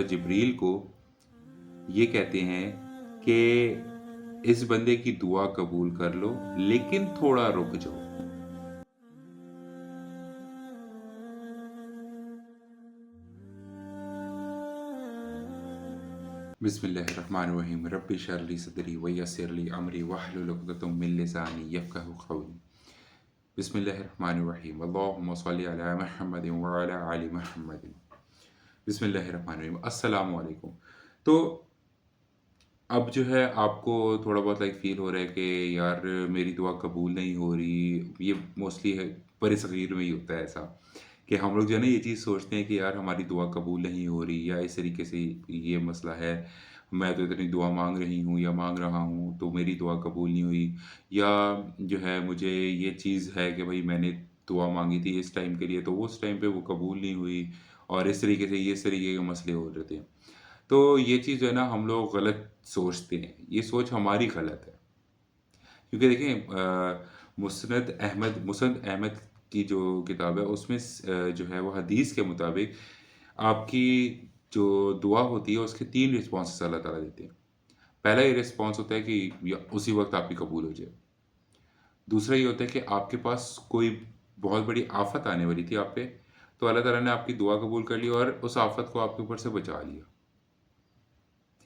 जिब्रील को ये कहते हैं कि इस बंदे की दुआ कबूल कर लो, लेकिन थोड़ा रुक जाओ। बिस्मिल्लाहिर्रहमानिर्रहीम रब्बि इश्रह ली सदरी वयस्सिर ली अमरी वहलुल उक़दतम मिन लिसानी यफ़क़हू क़ौली। बिस्मिल्लाहिर्रहमानिर्रहीम अल्लाहुम्मा सल्लि अला मुहम्मदिन व अला आलि मुहम्मदिन। बिस्मिल्लाहिर्रहमानिर्रहीम। अस्सलामु अलैकुम। तो अब जो है आपको थोड़ा बहुत फ़ील हो रहा है कि यार मेरी दुआ कबूल नहीं हो रही। ये मोस्टली है बड़े-सग़ीर में ही होता है ऐसा, कि हम लोग जो है ना ये चीज़ सोचते हैं कि यार हमारी दुआ कबूल नहीं हो रही, या इस तरीके से ये मसला है। मैं तो इतनी दुआ माँग रही हूँ या माँग रहा हूँ तो मेरी दुआ कबूल नहीं हुई, या जो है मुझे ये चीज़ है कि भई मैंने दुआ माँगी थी इस टाइम के लिए तो उस टाइम पे वो कबूल नहीं हुई, और इस तरीके से इस तरीके के मसले हो रहे थे। तो ये चीज़ जो है ना हम लोग गलत सोचते हैं, ये सोच हमारी गलत है। क्योंकि देखें मुस्नद अहमद की जो किताब है उसमें जो है वो हदीस के मुताबिक आपकी जो दुआ होती है उसके 3 रिस्पॉन्सेस अल्लाह ताला देते हैं। पहला ये रिस्पॉन्स होता है कि या उसी वक़्त आपकी कबूल हो जाए। दूसरा ये होता है कि आपके पास कोई बहुत बड़ी आफ़त आने वाली थी आप पे, तो अल्लाह ताला ने आपकी दुआ कबूल कर ली और उस आफ़त को आपके ऊपर से बचा लिया।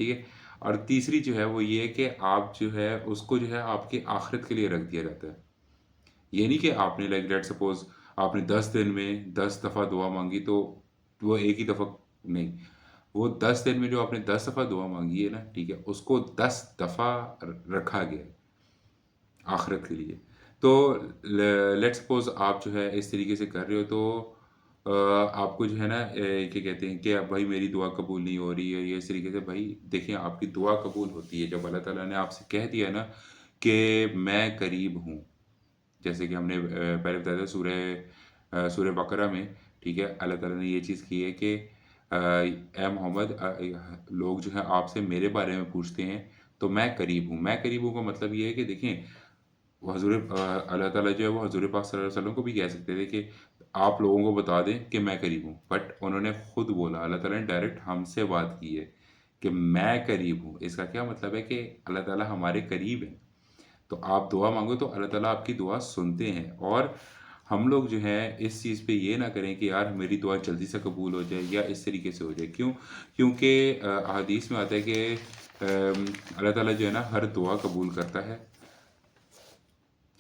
ठीक है? और तीसरी जो है वो ये है कि आप जो है उसको जो है आपकी आखिरत के लिए रख दिया जाता है। ये नहीं कि आपने लाइक लेट्स सपोज़ आपने 10 दिन में 10 दफ़ा दुआ माँगी तो वो एक ही दफ़ा नहीं, वो 10 दिन में जो आपने 10 दफ़ा दुआ माँगी है ना, ठीक है? उसको 10 दफ़ा रखा गया है आखिरत के लिए। तो लेट्स सपोज़ आप जो है इस तरीके से कर रहे हो तो आपको जो है ना क्या कहते हैं कि अब भाई मेरी दुआ कबूल नहीं हो रही है, ये इस तरीके से भाई देखिए आपकी दुआ कबूल होती है जब अल्लाह ताला ने आपसे कह दिया ना कि मैं करीब हूँ। जैसे कि हमने पहले बताया था सूरह बकरा में, ठीक है? अल्लाह ताला ने ये चीज़ की है कि ए मोहम्मद लोग जो हैं आपसे मेरे बारे में पूछते हैं तो मैं करीब हूँ। मैं करीब हूँ का मतलब ये है कि देखें वो अल्लाह ताला जो है वो हज़ूर पाक सल्लल्लाहु अलैहि वसल्लम को भी कह सकते थे कि आप लोगों को बता दें कि मैं करीब हूँ। बट उन्होंने खुद बोला, अल्लाह ताला ने डायरेक्ट हमसे बात की है कि मैं करीब हूँ। इसका क्या मतलब है कि अल्लाह ताला हमारे करीब है। तो आप दुआ माँगो तो अल्लाह ताला आपकी दुआ सुनते हैं, और हम लोग जो है इस चीज़ पे ये ना करें कि यार मेरी दुआ जल्दी से कबूल हो जाए या इस तरीके से हो जाए। क्यों? क्योंकि अहादीस में आता है कि अल्लाह ताला जो है ना हर दुआ कबूल करता है,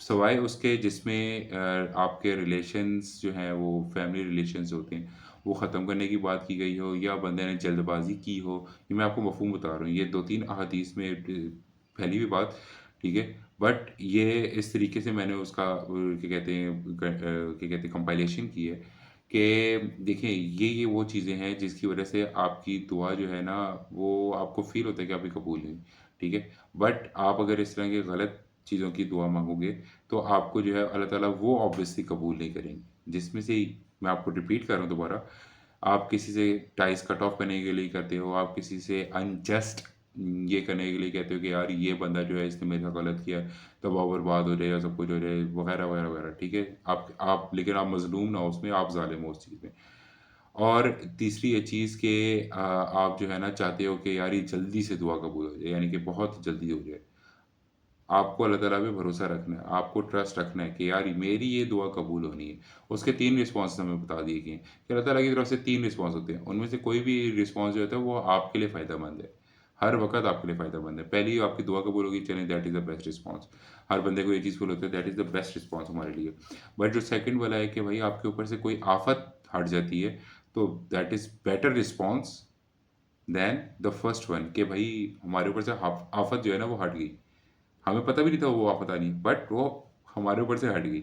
सिवाय उसके जिसमें आपके रिलेशंस जो हैं वो फैमिली रिलेशंस होते हैं, वो ख़त्म करने की बात की गई हो या बंदे ने जल्दबाज़ी की हो। ये मैं आपको मफ़हूम बता रहा हूँ। ये 2-3 अहादीस में फैली हुई बात, ठीक है? बट ये इस तरीके से मैंने उसका क्या कहते हैं क्या कहते हैं कंपाइलेशन की है कि देखिए ये वो चीज़ें हैं जिसकी वज़ह से आपकी दुआ जो है ना वो आपको फ़ील होता है कि आपकी कबूल हुई, ठीक है? बट आप अगर इस तरह की गलत चीज़ों की दुआ माँगोगे तो आपको जो है अल्लाह ताला वो ऑब्वियसली कबूल नहीं करेंगे। जिसमें से मैं आपको रिपीट कर रहा हूँ दोबारा, आप किसी से टाइज़ कट ऑफ करने के लिए करते हो, आप किसी से अनजस्ट ये करने के लिए कहते हो कि यार ये बंदा जो है इसने मेरे साथ गलत किया है, तबाह बर्बाद हो जाए या सब कुछ हो जाए वगैरह, वगैरह, वगैरह, ठीक है? आप लेकिन आप मज़लूम ना हो उसमें, आप ज़ालिम हो उस चीज़ में। और तीसरी ये चीज़ कि आप जो है ना चाहते हो कि यार ये जल्दी से दुआ कबूल हो जाए, यानी कि बहुत जल्दी हो जाए। आपको अल्लाह ताला पे भरोसा रखना है, आपको ट्रस्ट रखना है कि यार मेरी ये दुआ कबूल होनी है। उसके 3 रिस्पॉन्स हमें बता दिए गए हैं कि अल्लाह ताला की तरफ से 3 रिस्पॉन्स होते हैं। उनमें से कोई भी रिस्पॉन्स जो होता है वो आपके लिए फ़ायदेमंद है। हर वक़्त आपके लिए फ़ायदेमंद है। पहली आपकी दुआ कबूल होगी, चलें that is the best response. हर बंदे को ये चीज़ फ़ील होता है that is the best response हमारे लिए। बट जो सेकंड वाला है कि भाई आपके ऊपर से कोई आफ़त हट जाती है, तो that is better response than the first one कि भाई हमारे ऊपर से आफ़त जो है ना वो हट गई। हमें पता भी नहीं था वो आफ़त आनी है, बट वो हमारे ऊपर से हट गई।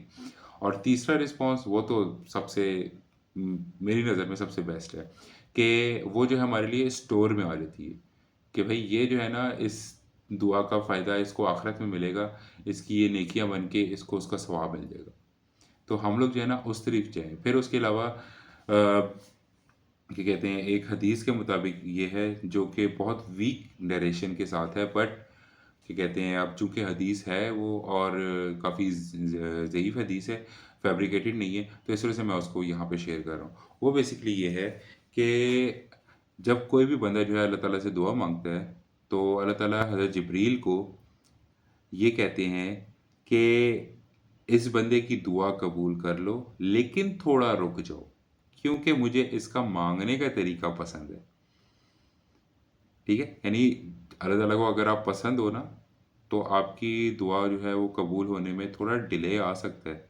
और तीसरा रिस्पॉन्स वो तो सबसे मेरी नज़र में सबसे बेस्ट है कि वो जो है हमारे लिए स्टोर में आ जाती है कि भई ये जो है ना इस दुआ का फ़ायदा इसको आखिरत में मिलेगा, इसकी ये नेकियाँ बन के इसको उसका सवाब मिल जाएगा। तो हम लोग जो है ना उस तरफ जाएँ। फिर उसके अलावा क्या कहते हैं एक हदीस के मुताबिक ये है जो कि बहुत वीक नरेशन के साथ है, बट क्या कहते हैं अब चूँकि हदीस है वो और काफ़ी ज़ईफ़ हदीस है, फैब्रिकेटेड नहीं है, तो इस वजह से मैं उसको यहाँ पे शेयर कर रहा हूँ। वो बेसिकली ये है कि जब कोई भी बंदा जो है अल्लाह ताला से दुआ माँगता है, तो अल्लाह ताला हज़रत जिब्रील को ये कहते हैं कि इस बंदे की दुआ कबूल कर लो, लेकिन थोड़ा रुक जाओ, क्योंकि मुझे इसका माँगने का तरीका पसंद है। ठीक है? यानी अल्लाह ताला को अगर आप पसंद हो ना, तो आपकी दुआ जो है वो कबूल होने में थोड़ा डिले आ सकता है,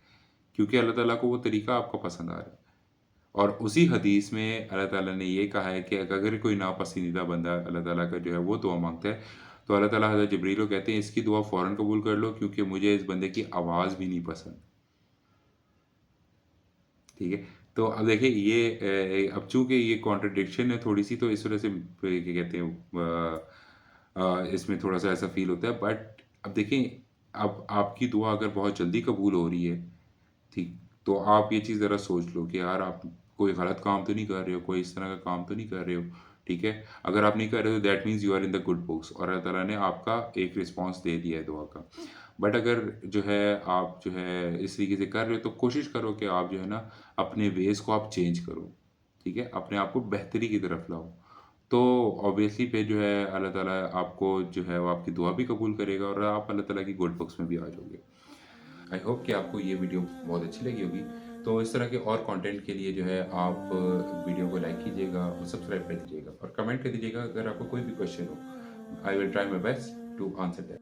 क्योंकि अल्लाह ताला को वो तरीका आपका पसंद आ रहा है। और उसी हदीस में अल्लाह ताला ने ये कहा है कि अगर कोई नापसंदीदा बंदा अल्लाह ताला का जो है वो दुआ माँगता है, तो अल्लाह ताला हज़रत जिब्रील को कहते हैं इसकी दुआ फ़ौरन कबूल कर लो, क्योंकि मुझे इस बंदे की आवाज़ भी नहीं पसंद। ठीक है? तो अब देखिए ये अब चूँकि ये कॉन्ट्रडिक्शन है थोड़ी-सी, तो इस वज़ह से क्या कहते हैं इसमें थोड़ा-सा ऐसा फ़ील होता है, बट अब देखें, अब आपकी दुआ अगर बहुत जल्दी कबूल हो रही है, ठीक, तो आप ये चीज़ ज़रा सोच लो कि यार आप कोई गलत काम तो नहीं कर रहे हो, कोई इस तरह का काम तो नहीं कर रहे हो, ठीक है? अगर आप नहीं कर रहे हो, तो that means you are in the good books और अल्लाह ताला ने आपका एक रिस्पॉन्स दे दिया है दुआ का। बट अगर जो है आप जो है इस तरीके से कर रहे हो, तो कोशिश करो कि आप जो है ना अपने वेज़ को आप चेंज करो, ठीक है? अपने आप को बेहतरी की तरफ लाओ। तो ऑब्वियसली फिर जो है अल्लाह ताला आपको जो है वो आपकी दुआ भी कबूल करेगा और आप अल्लाह ताला की गुड बुक्स में भी आ जाओगे। आई होप कि आपको ये वीडियो बहुत अच्छी लगी होगी। तो इस तरह के और कंटेंट के लिए जो है आप वीडियो को लाइक कीजिएगा और सब्सक्राइब कर दीजिएगा और कमेंट कर दीजिएगा अगर आपको कोई भी क्वेश्चन हो। I will try my best to answer that.